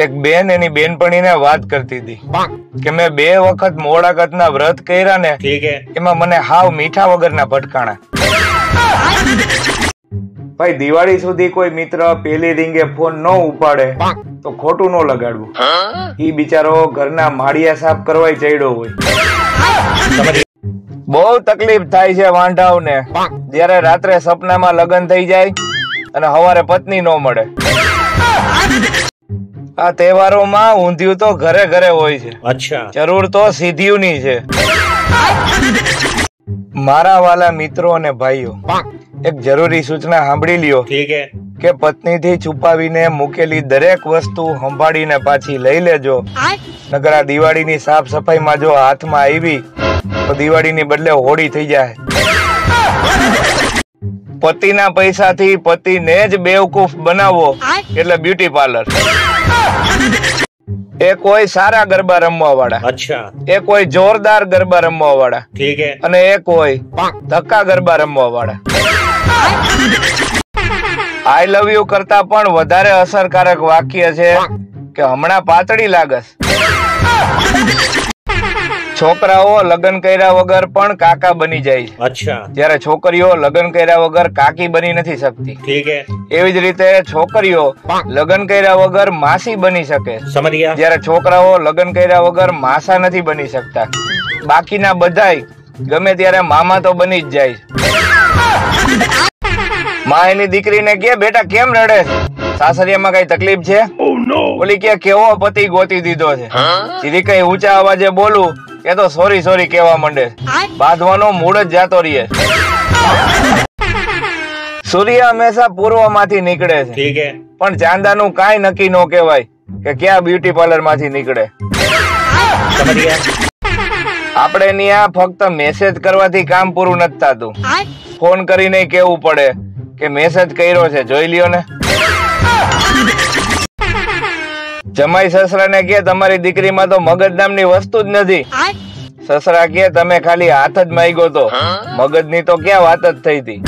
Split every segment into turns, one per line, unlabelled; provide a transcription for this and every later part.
એક બેન એની બેનપણીને વાત કરતી હતી કે મેં 2 વખત મોડાકતના વ્રત કર્યા ને, એમાં મને હાવ મીઠા વગરના ભટકાણા. ભાઈ દિવાળી સુધી કોઈ મિત્ર પેલી રીંગે ફોન ન ઉપાડે તો ખોટું ન લગાડવું. ઈ બિચારો ઘરના માળિયા સાફ કરવા ચડ્યો હોય. બહુ તકલીફ થાય છે વાંઢાઓને જયારે રાત્રે સપનામાં લગ્ન થઈ જાય અને સવારે પત્ની ન મળે. આ તહેવારોમાં ઊંધિયું તો ઘરે ઘરે હોય છે. જરૂર તો સીધીયુંની છે. મારા વાલા મિત્રો અને ભાઈઓ, એક જરૂરી સૂચના સાંભળી લ્યો કે પત્નીથી છુપાવીને મૂકેલી દરેક વસ્તુ સંભાળીને પાછી લઈ લેજો. નકર આ દિવાળીની સાફ સફાઈમાં જો હાથમાં આવી તો દિવાળીની બદલે હોળી થઈ જાય. પતિના પૈસાથી પતિને જ બેવકૂફ બનાવવો એટલે બ્યુટી પાર્લર. એ કોઈ સારા ગરબા રમવા વાળા, એ કોઈ જોરદાર ગરબા રમવા વાળા, અને એ કોઈ ધક્કા ગરબા રમવા વાળા. આઈ લવ યુ કરતા પણ વધારે અસરકારક વાક્ય છે કે હમણાં પાતળી લાગસ. છોકરાઓ લગ્ન કર્યા વગર પણ કાકા બની જાય છે, જ્યારે છોકરીઓ લગ્ન કર્યા વગર કાકી બની નથી શકતી. એવી જ રીતે છોકરીઓ લગ્ન કર્યા વગર માસી બની શકે, જ્યારે છોકરાઓ લગ્ન કર્યા વગર માસા નથી બની શકતા. બાકીના બધાય ગમે ત્યારે મામા તો બની જ જાય. માં એની દીકરીને કે બેટા કેમ રડે છે, સાસરિયામાં કઈ તકલીફ છે? ઓલી કે કેવો પતિ ગોતી દીધો છે. સીધી કઈ ઊંચા અવાજે બોલું કે તો સોરી સોરી કેવા માંડે. બાંધવાનો મૂડ જ જાતો રહીએ. સૂર્ય હંમેશા પૂર્વ માંથી નીકળે છે, પણ ચાંદાનું કાંઈ નક્કી ન કહેવાય કે ક્યાં બ્યુટી પાર્લર માંથી નીકળે. આપણે ત્યાં ફક્ત મેસેજ કરવાથી કામ પૂરું નથી થતું. ફોન કરીને કેવું પડે કે મેસેજ કર્યો છે, જોઈ લ્યો ને. જમાઈ સસરાને કે તમારી દીકરીમાં તો મગજ નામની વસ્તુ જ નથી. સસરા કે તમે ખાલી હાથ જ માંગ્યો તો, મગજની તો ક્યાં વાત જ થઈ હતી.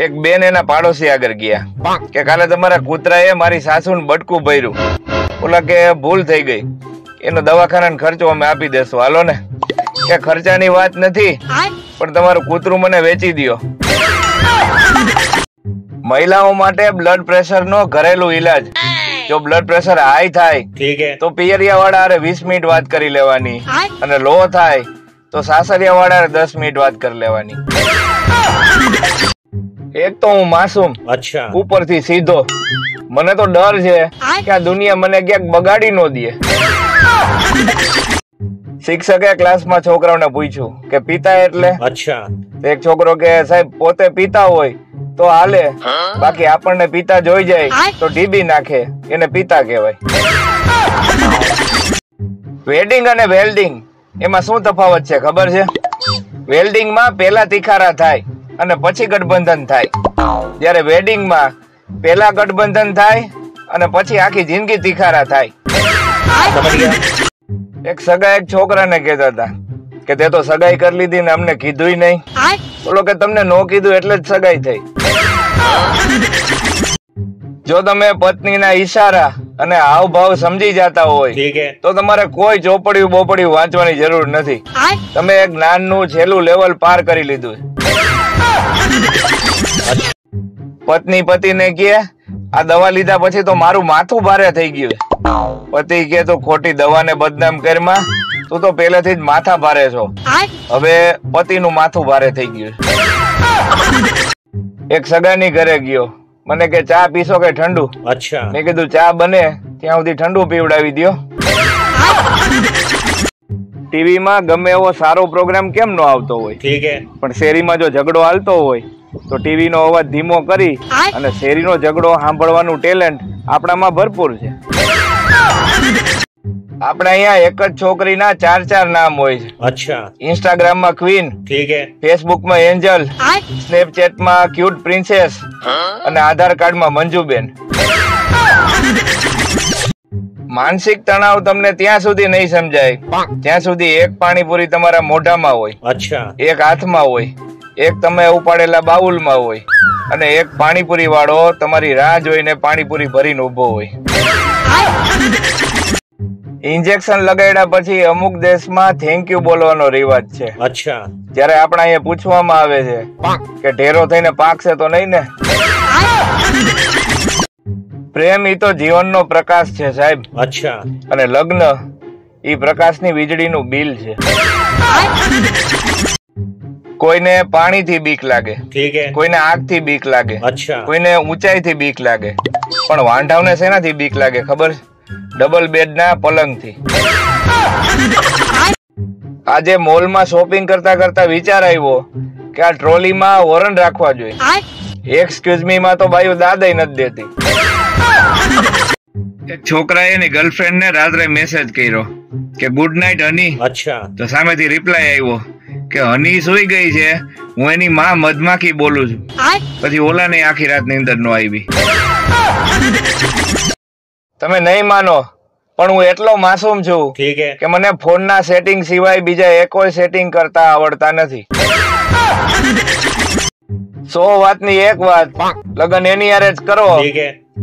એક બેન એના પાડોશી આગળ ગયા કે કાલે તમારા કૂતરાએ મારી સાસુને બટકું ભર્યું. ઓલા કે ભૂલ થઈ ગઈ, એનો દવાખાનાનો ખર્ચો અમે આપી દેશું, હાલો ને. કે ખર્ચાની વાત નથી, પણ તમારું કૂતરું મને વેચી દ્યો. મહિલાઓ માટે બ્લડ પ્રેશર નો ઘરેલું ઈલાજ. જો બ્લડ પ્રેશર હાઈ થાય તો પિયરિયા વાળા 20 મિનિટ વાત કરી લેવાની, અને લો થાય તો સાસરિયા વાળા 10 મિનિટ વાત કરી લેવાની. એક તો હું માસૂમ, ઉપરથી સીધો. મને તો ડર છે કે આ દુનિયા મને ક્યાંક બગાડી ન દે. શિક્ષકે ક્લાસમાં છોકરાઓને પૂછ્યું કે પિતા એટલે? એક છોકરો કે સાહેબ પોતે પિતા હોય તો હાલે, બાકી આપણને પિતા જોઈ જાય તો ઢીબી નાખે, એને પિતા કહેવાય. વેડિંગ અને વેલ્ડિંગ એમાં શું તફાવત છે ખબર છે? વેલ્ડિંગ માં પેલા તિખારા થાય અને પછી ગઠબંધન થાય, જ્યારે વેડિંગ માં પેલા ગઠબંધન થાય અને પછી આખી જિંદગી તિખારા થાય. એક સગા એક છોકરાને કહેતા હતા કે તે તો સગાઈ કરી લીધી ને અમને કીધું નહીં. બોલો કે તમને નો કીધું એટલે જ સગાઈ થઈ. જો તમે પત્નીના ઈશારા અને હાવભાવ સમજી જતા હોય તો તમારે કોઈ ચોપડિયું બોપડિયું વાંચવાની જરૂર નથી. તમે એક જ્ઞાનનું છેલ્લું લેવલ પાર કરી લીધું. પત્ની પતિને કહે આ દવા લીધા પછી તો મારું માથું ભારે થઈ ગયું. પતિ કે તું ખોટી દવાને બદનામ કરમાં, તું તો પહેલેથી જ માથા ભારે છો. હવે પતિનું માથું ભારે થઈ ગયું. એક સગાની ઘરે ગયો, મને કે ચા પીશો કે ઠંડુ? મેં કીધું ચા બને ત્યાં સુધી ઠંડુ પીવડાવી દો. ટીવીમાં ગમે એવો સારો પ્રોગ્રામ કેમ નો આવતો હોય, પણ શેરીમાં જો ઝઘડો હાલતો હોય તો ટીવી નો અવાજ ધીમો કરી અને શેરીનો ઝઘડો સાંભળવાનું ટેલેન્ટ આપણામાં ભરપૂર છે. આપણે અહીંયા એક જ છોકરીના 4 નામ હોય છે. ઇન્સ્ટાગ્રામ માં ક્વીન, ફેસબુક માં એન્જલ, સ્નેપચેટ માં ક્યુટ પ્રિન્સેસ અને આધાર કાર્ડ માં મંજુબેન. માનસિક તણાવ તમને ત્યાં સુધી નહીં સમજાય જ્યાં સુધી એક પાણીપુરી તમારા મોઢામાં હોય, એક હાથમાં હોય એક તમે ઉપાડેલા બાઉલમાં હોય અને એક પાણીપુરી વાળો તમારી રાહ જોઈને પાણીપુરી ભરીને ઉભો હોય. ઇન્જેક્શન લગાડ્યા પછી અમુક દેશમાં થેન્ક યુ બોલવાનો રિવાજ છે.
અચ્છા.
ત્યારે આપણા અહીંયા પૂછવામાં આવે છે કે ઢેરો થઈને પાકશે તો નહીં ને. પ્રેમ ઈ તો જીવનનો પ્રકાશ છે સાહેબ.
અચ્છા.
અને લગ્ન ઈ પ્રકાશની વીજળીનું બિલ છે. કોઈને પાણીથી બીક લાગે,
ઠીક હે.
કોઈને આગથી બીક લાગે,
અચ્છા.
કોઈને ઊંચાઈથી બીક લાગે, પણ વાંઢાવને શેનાથી બીક લાગે ખબર? ડબલ બેડના પલંગથી. આજે મોલમાં શોપિંગ કરતા કરતા વિચાર આવ્યો કે આ ટ્રોલીમાં વોરન રાખવા જોઈએ. એક્સક્યુઝ મી માં તો બાયું દાદા નથી દેતી. એક છોકરાએ એની ગર્લફ્રેન્ડ ને રાત્રે મેસેજ કર્યો કે ગુડ નાઇટ હની.
અચ્છા.
તો સામેથી રિપ્લાય આવ્યો કે હની સુઈ ગઈ છે, હું એની માં મધમાખી બોલું છું. પછી ઓલાને આખી રાત ની અંદર નો આવી. તમે નહીં માનો પણ હું એટલો માસૂમ છું કે મને ફોન ના સેટિંગ સિવાય બીજા એકોય સેટિંગ કરતા આવડતા નથી. 100 વાતની એક વાત, લગન એની હારે જ કરો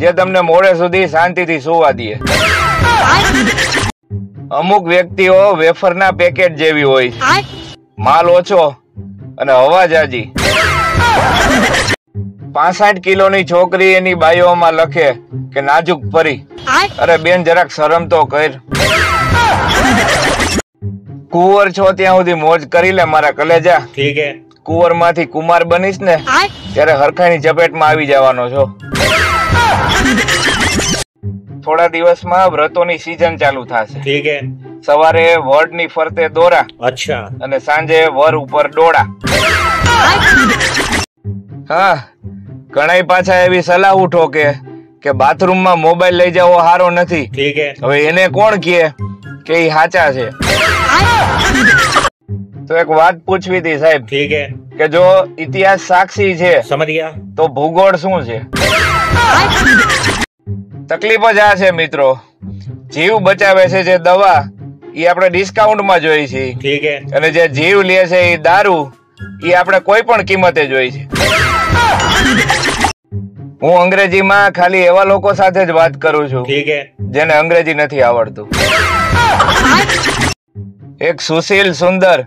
જે તમને મોડે સુધી શાંતિથી સુવા દે. અમુક વ્યક્તિઓ વેફરના પેકેટ જેવી હોય, માલ ઓછો અને હવા જાજી. 65 કિલોની છોકરી એની બાયોમાં લખે કે નાજુક પરી. અરે બેન જરાક શરમ તો કર. કુંવર છો ત્યાં સુધી મોજ કરી લે મારા કલેજા.
ઠીક હે.
કુંવર માંથી કુમાર બનીશ ને ત્યારે હરખાની ઝપેટમાં આવી જવાનો છો. થોડા દિવસમાં વ્રતોની સીઝન ચાલુ થશે.
ઠીક હે.
સવારે વડની ફરતે દોરા.
અચ્છા.
અને સાંજે વર ઉપર ડોળા. હા, ઘણાય પાછા એવી સલાહ ઉઠો કે બાથરૂમમાં મોબાઈલ લઈ જવો સારો નથી.
ઠીક હે.
હવે એને કોણ કહે કે એ સાચા છે? તો એક વાત પૂછવી હતી સાહેબ.
ઠીક હે.
કે જો ઇતિહાસ સાક્ષી છે
સમજ ગયા
તો ભૂગોળ શું છે? તકલીફ જ આ છે મિત્રો, જીવ બચાવે છે જે દવા એ આપણે ડિસ્કાઉન્ટમાં જોઈ છે.
ઠીક હે.
અને જે જીવ લે છે એ દારૂ એ આપણે કોઈ પણ કિંમતે જોઈ છે. હું અંગ્રેજીમાં ખાલી એવા લોકો સાથે જ વાત કરું છું જેને અંગ્રેજી નથી આવડતું. એક સુશીલ સુંદર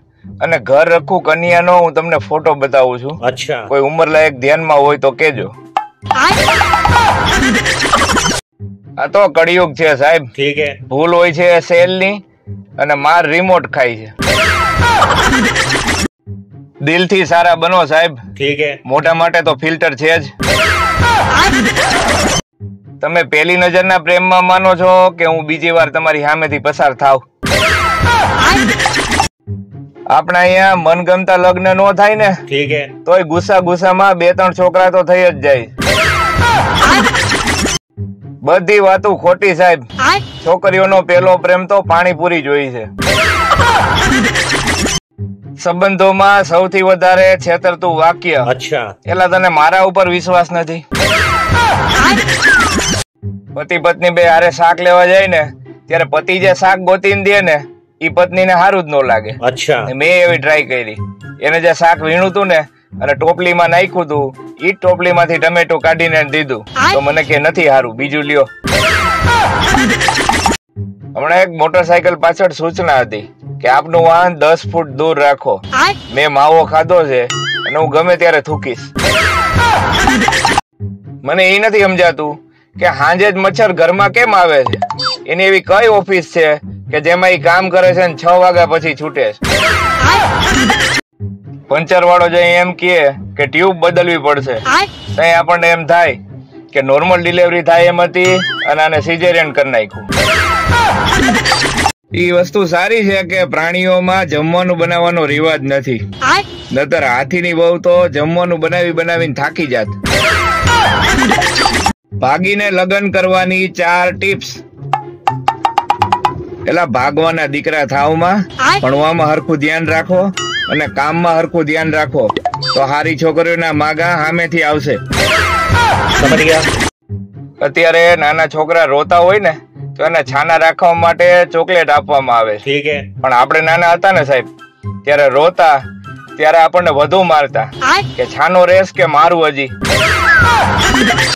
અને ઘર રખું કન્યાનો હું તમને ફોટો બતાવું છું.
અચ્છા.
કોઈ ઉંમર લાયક ધ્યાનમાં હોય તો કેજો. આ તો કળિયુગ છે સાહેબ.
ઠીક હે.
ભૂલ હોય છે સેલની અને માર રિમોટ ખાય છે. દિલથી સારા બનો સાહેબ.
ઠીક હે.
મોટા માટે તો ફિલ્ટર છે જ. તમે પહેલી નજરના પ્રેમમાં માનો છો કે હું બીજી વાર તમારી સામેથી પસાર થાવ? આપણા અહીંયા મનગમતા લગ્ન નો થાય ને
ઠીક હે.
તોય ગુસ્સામાં 2-3 છોકરા તો થઈ જ જાય. બધી વાતો ખોટી સાહેબ. છોકરીઓનો પહેલો પ્રેમ તો પાણીપુરી જોઈ છે. સંબંધોમાં સૌથી વધારે છેતરતું વાક્ય.
અચ્છા.
એલા તને મારા ઉપર વિશ્વાસ નથી? પતિ પત્ની બે હારે શાક લેવા જાય ને ત્યારે પતિ જે શાક ગોતીને દે ને ઈ પત્નીને સારું જ ન લાગે.
અચ્છા.
મેં એવી ટ્રાય કરી. એને જે શાક વીણું તું ને અને ટોપલીમાં નાખ્યું તું, ઈ ટોપલીમાંથી ટમેટો કાઢીને દીધું તો મને કે નથી સારું, બીજું લ્યો. હમણાં એક મોટરસાયકલ પાછળ સૂચના હતી કે આપનું વાહન 10 ફૂટ દૂર રાખો. મેં માવો ખાધો છે અને હું ગમે ત્યારે થૂકીશ. મને એ નથી સમજાતું કે હાંજે જ મચ્છર ઘરમાં કેમ આવે છે? એની એવી કઈ ઓફિસ છે કે જેમાં એ કામ કરે છે ને 6 વાગ્યા પછી છૂટે છે? પંચર વાળો જો એમ કહે કે ટ્યુબ બદલવી પડશે તો આપણને એમ થાય કે નોર્મલ ડિલિવરી થાય એમ હતી અને આને સિઝેરિયન કરી નાખ્યું. એ વસ્તુ સારી છે કે પ્રાણીઓમાં જમવાનું બનાવવાનો રિવાજ નથી, નતર હાથીની વહુ તો જમવાનું બનાવીને થાકી જાત. ભાગીને લગ્ન કરવાની 4 ટિપ્સ. એલા ભાગવાના દીકરા થાવમાં ભણવામાં હરખું ધ્યાન રાખો અને કામમાં હરખું ધ્યાન રાખો તો હારી છોકરીઓના માગા સામેથી આવશે. અત્યારે નાના છોકરા રોતા હોય ને તો એને છાના રાખવા માટે ચોકલેટ આપવામાં આવે છે. પણ આપણે નાના હતા ને સાહેબ ત્યારે રોતા ત્યારે આપણને વધુ મારતા કે છાનો રેસ કે મારું હજી.